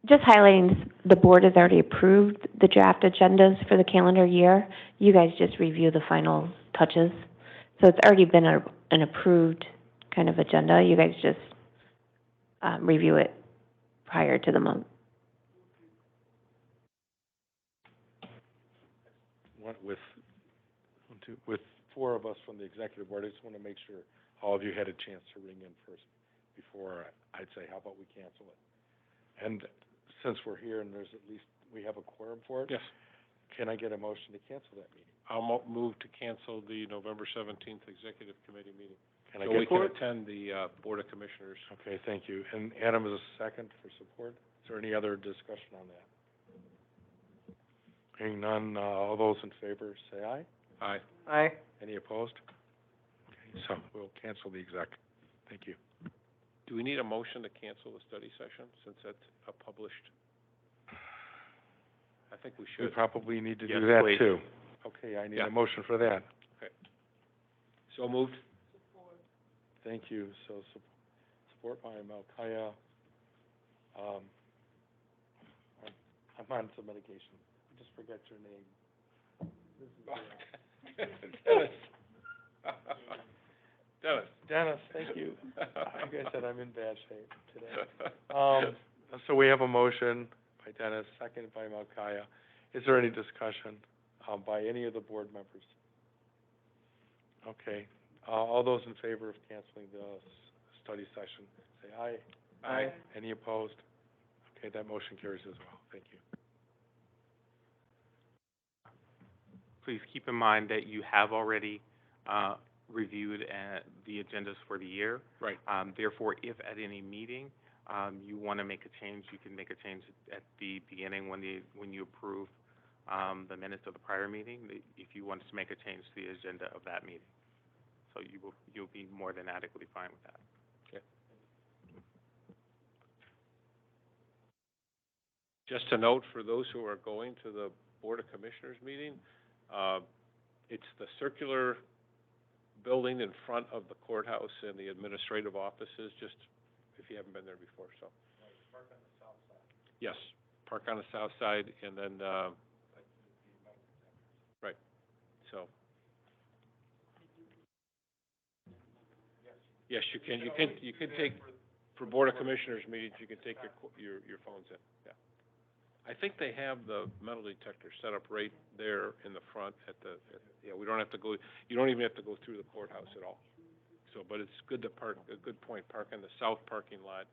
Just highlighting, the board has already approved the draft agendas for the calendar year. You guys just review the final touches. So it's already been an approved kind of agenda. You guys just review it prior to the month. With 4 of us from the executive board, I just want to make sure all of you had a chance to ring in first before I'd say, how about we cancel it? And since we're here and we have a quorum for it. Yes. Can I get a motion to cancel that meeting? I'll move to cancel the November 17th executive committee meeting. Can I So get we can attend the, Board of Commissioners. Okay, thank you. And Adam is a second for support. Is there any other discussion on that? Hearing none, all those in favor say aye. Aye. Aye. Any opposed? Okay, so we'll cancel the exec. Thank you. Do we need a motion to cancel the study session, since that's published? I think we We should. probably need to Yes, do that please. too. Okay, I need Yeah. a motion for that. So moved? Thank you. So, support by Malkaya. I'm on some medication. I just forgot your name. Dennis. Dennis. Dennis, thank you. Like I said, I'm in bad shape today. So we have a motion by Dennis, seconded by Malkaya. Is there any discussion, by any of the board members? Okay, all those in favor of canceling the study session, say aye. Aye. Any opposed? Okay, that motion carries as well. Thank you. Please keep in mind that you have already reviewed the agendas for the year. Right. Therefore, if at any meeting you want to make a change, you can make a change at the beginning when you approve the minutes of the prior meeting, if you want to make a change to the agenda of that meeting. So you'll be more than adequately fine with that. Okay. Just a note for those who are going to the Board of Commissioners meeting, it's the circular building in front of the courthouse and the administrative offices, just if you haven't been there before, so. Park on the south side. Yes, park on the south side, and then, right, so. Yes, you can take, for Board of Commissioners meetings, you can take your phones in, yeah. I think they have the metal detector set up right there in the front yeah, we don't have to go, you don't even have to go through the courthouse at all. So, but it's good to park, a good point, park in the south parking lot,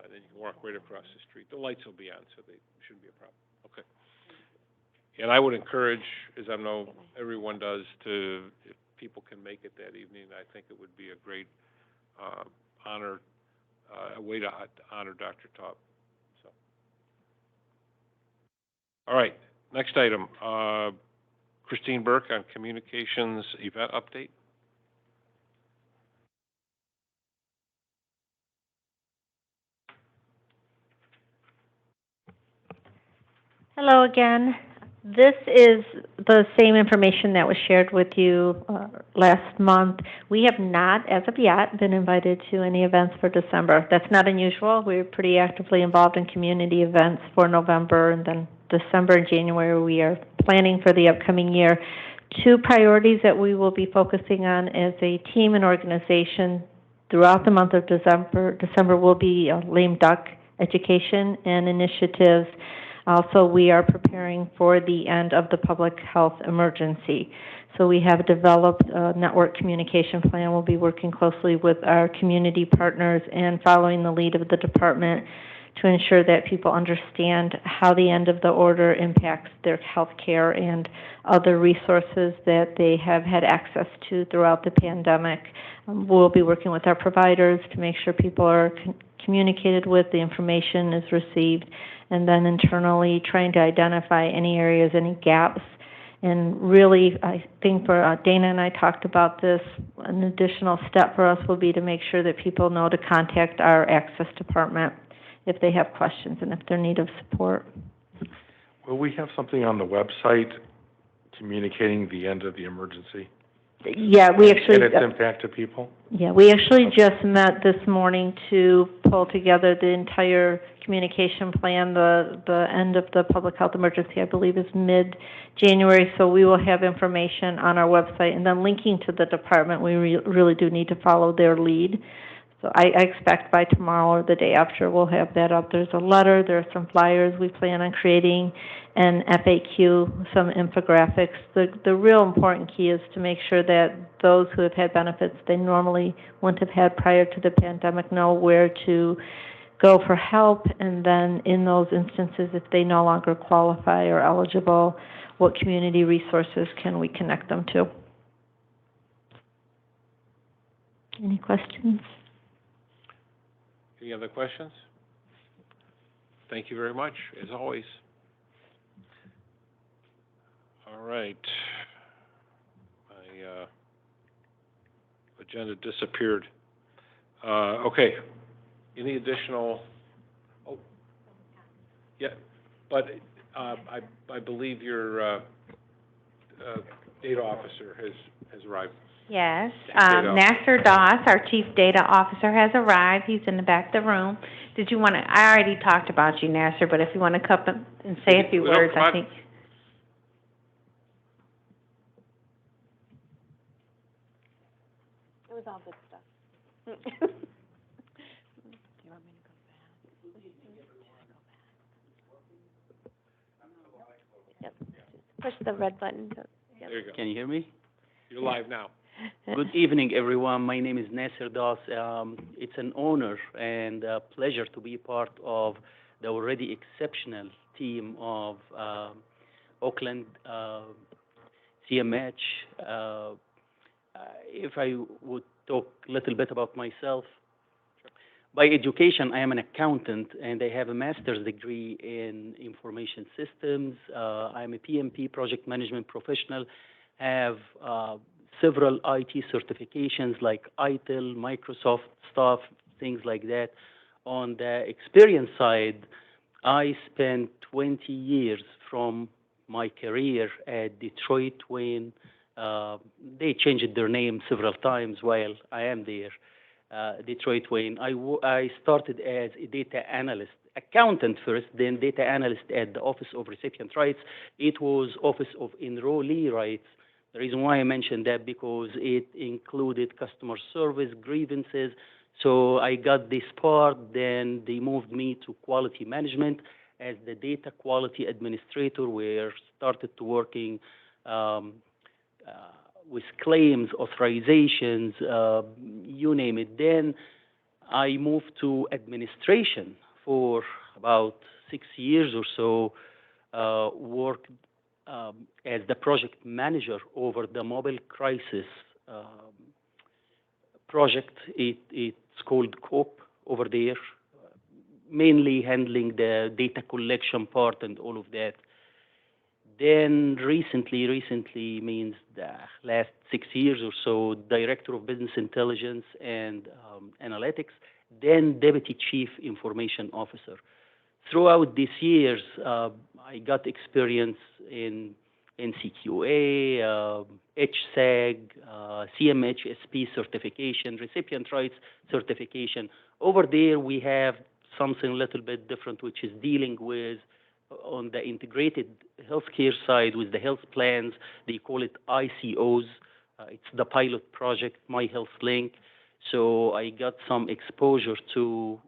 and then you can walk right across the street. The lights will be on, so they shouldn't be a problem. Okay. And I would encourage, as I know everyone does, if people can make it that evening, I think it would be a great, honor, a way to honor Dr. Taub. So. All right, next item, Christine Burke on communications event update. Hello again. This is the same information that was shared with you last month. We have not, as of yet, been invited to any events for December. That's not unusual. We're pretty actively involved in community events for November, and then December and January we are planning for the upcoming year. Two priorities that we will be focusing on as a team and organization throughout the month of December. December will be lame duck education and initiatives. Also, we are preparing for the end of the public health emergency. So we have developed a network communication plan. We'll be working closely with our community partners and following the lead of the department to ensure that people understand how the end of the order impacts their health care and other resources that they have had access to throughout the pandemic. We'll be working with our providers to make sure people are communicated with, the information is received, and then internally trying to identify any areas, any gaps. And really, I think for Dana and I talked about this, an additional step for us will be to make sure that people know to contact our access department if they have questions and if they're in need of support. Will we have something on the website communicating the end of the emergency? Yeah, we actually... And its impact to people? Yeah, we actually just met this morning to pull together the entire communication plan. The end of the public health emergency, I believe, is mid-January, so we will have information on our website. And then linking to the department, we really do need to follow their lead. So I expect by tomorrow or the day after we'll have that up. There's a letter, there are some flyers we plan on creating, an FAQ, some infographics. The real important key is to make sure that those who have had benefits they normally wouldn't have had prior to the pandemic know where to go for help, and then in those instances, if they no longer qualify or eligible, what community resources can we connect them to? Any questions? Any other questions? Thank you very much, as always. right. My, agenda disappeared. Okay. Any additional, oh, yeah, but, I believe your, data officer has arrived. Yes, Chief Data Officer. Nasser Doss, our Chief Data Officer, has arrived. He's in the back of the room. Did you want to, I already talked about you, Nasser, but if you want to come up and say a few Well, words, come I on. think. It was all good stuff. Do you want me to go back? Yep, just push the red button. Yep. There you go. Can you hear me? You're live now. Good evening, everyone. My name is Nasser Das. It's an honor and a pleasure to be part of the already exceptional team of Oakland CMH. If I would talk a little bit about myself. By education, I am an accountant, and I have a master's degree in information systems. I am a PMP, project management professional, have several IT certifications like ITIL, Microsoft stuff, things like that. On the experience side, I spent 20 years from my career at Detroit when they changed their name several times while I am there. Detroit Wayne. I started as a data analyst, accountant first, then data analyst at the Office of Recipient Rights. It was Office of Enrollee Rights. The reason why I mentioned that because it included customer service, grievances. So I got this part, then they moved me to quality management as the data quality administrator, where started to working with claims, authorizations, you name it. Then I moved to administration for about 6 years or so, worked as the project manager over the mobile crisis project. It's called COPE over there, mainly handling the data collection part and all of that. Then recently means the last 6 years or so, Director of Business Intelligence and Analytics, then Deputy Chief Information Officer. Throughout these years, I got experience in NCQA, HSAG, CMHSP certification, recipient rights certification. Over there, we have something a little bit different, which is dealing with on the integrated healthcare side with the health plans. They call it ICOs. It's the pilot project, My Health Link. So I got some exposure to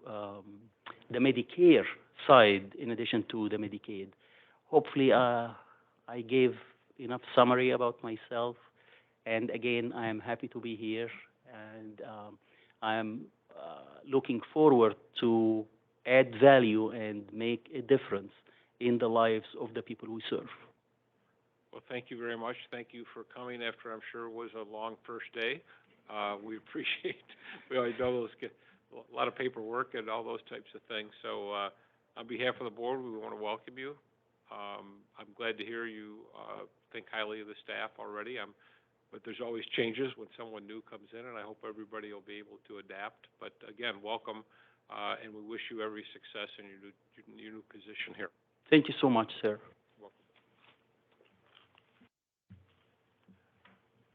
the Medicare side in addition to the Medicaid. Hopefully, I gave enough summary about myself. And again, I am happy to be here, and I am looking forward to add value and make a difference in the lives of the people we serve. Well, thank you very much. Thank you for coming after I'm sure it was a long first day. We appreciate, we always know those get a lot of paperwork and all those types of things. So on behalf of the board, we want to welcome you. I'm glad to hear you think highly of the staff already. But there's always changes when someone new comes in, and I hope everybody will be able to adapt. But again, welcome, and we wish you every success in your new position here. Thank you so much, sir. Welcome.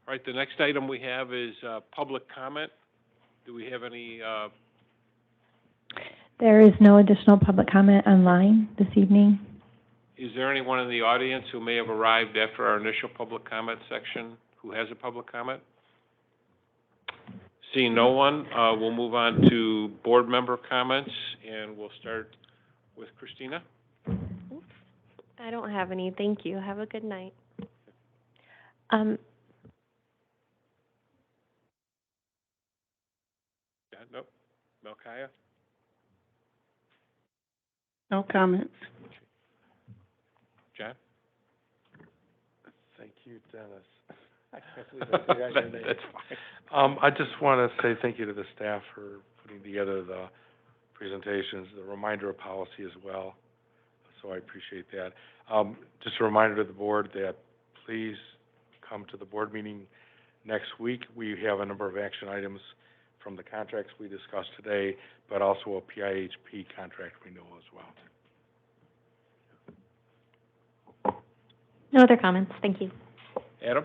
All right, the next item we have is public comment. Do we have any? There is no additional public comment online this evening. Is there anyone in the audience who may have arrived after our initial public comment section who has a public comment? Seeing no one, we'll move on to board member comments, and we'll start with Christina. I don't have any, thank you. Have a good night. Nope. Melchiah? No comments. John? Thank you, Dennis. I can't believe I forgot your name. That's fine. I just want to say thank you to the staff for putting together the presentations, the reminder of policy as well. So I appreciate that. Just a reminder to the board that please come to the board meeting next week. We have a number of action items from the contracts we discussed today, but also a PIHP contract renewal as well. No other comments, thank you. Adam?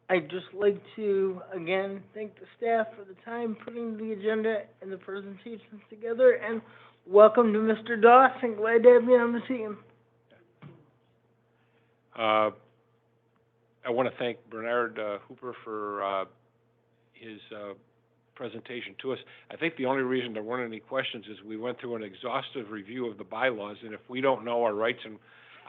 I'd just like to, again, thank the staff for the time putting the agenda and the presentations together, and welcome to Mr. Doss, and glad to have you on the team. I want to thank Bernard Hooper for his presentation to us. I think the only reason there weren't any questions is we went through an exhaustive review of the bylaws, and if we don't know our rights and,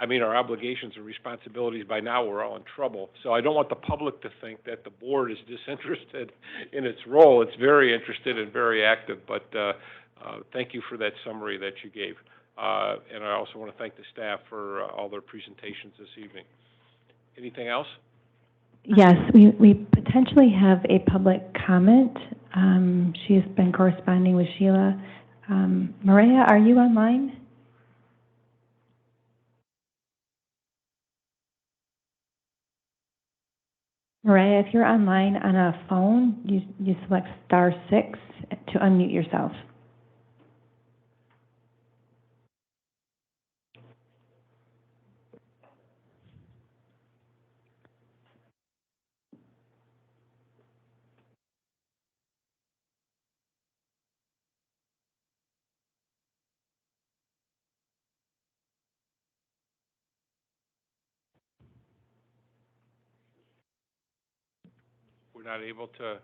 our obligations and responsibilities by now, we're all in trouble. So I don't want the public to think that the board is disinterested in its role. It's very interested and very active, but thank you for that summary that you gave. And I also want to thank the staff for all their presentations this evening. Anything else? Yes, we potentially have a public comment. She has been corresponding with Sheila. Maria, are you online? Maria, if you're online on a phone, you select *6 to unmute yourself. We're not able to.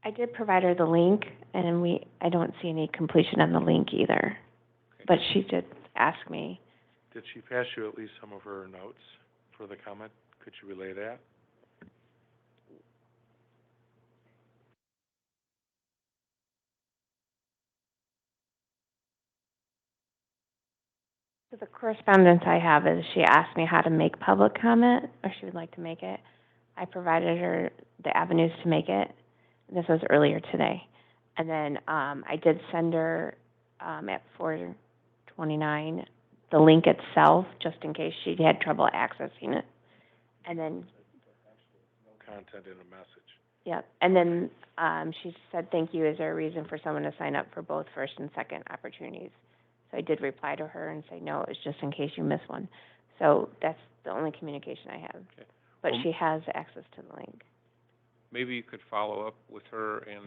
I did provide her the link, and I don't see any completion on the link either. Okay. But she did ask me. Did she pass you at least some of her notes for the comment? Could you relay that? So the correspondence I have is she asked me how to make public comment, or she would like to make it. I provided her the avenues to make it. This was earlier today. And then I did send her at 4:29 the link itself, just in case she had trouble accessing it. And then, No content in a message. yeah, and then she said, thank you, is there a reason for someone to sign up for both first and second opportunities? So I did reply to her and say, no, it's just in case you miss one. So that's the only communication I have. Okay. But Well, she has access to the link. Maybe you could follow up with her and,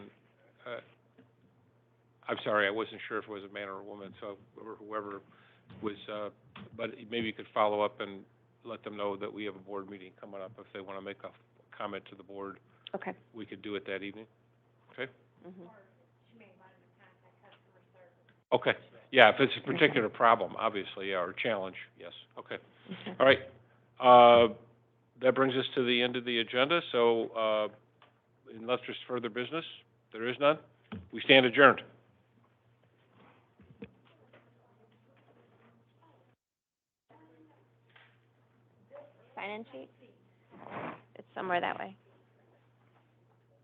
I'm sorry, I wasn't sure if it was a man or a woman, so whoever was, but maybe you could follow up and let them know that we have a board meeting coming up. If they want to make a comment to the board, Okay. we could do it that evening. Okay? Mm-hmm. Okay. Yeah, if it's a particular problem, obviously, yeah, or challenge, yes. Okay. Okay. All right. That brings us to the end of the agenda, so unless there's further business, there is none. We stand adjourned. Sign-in sheet? It's somewhere that way.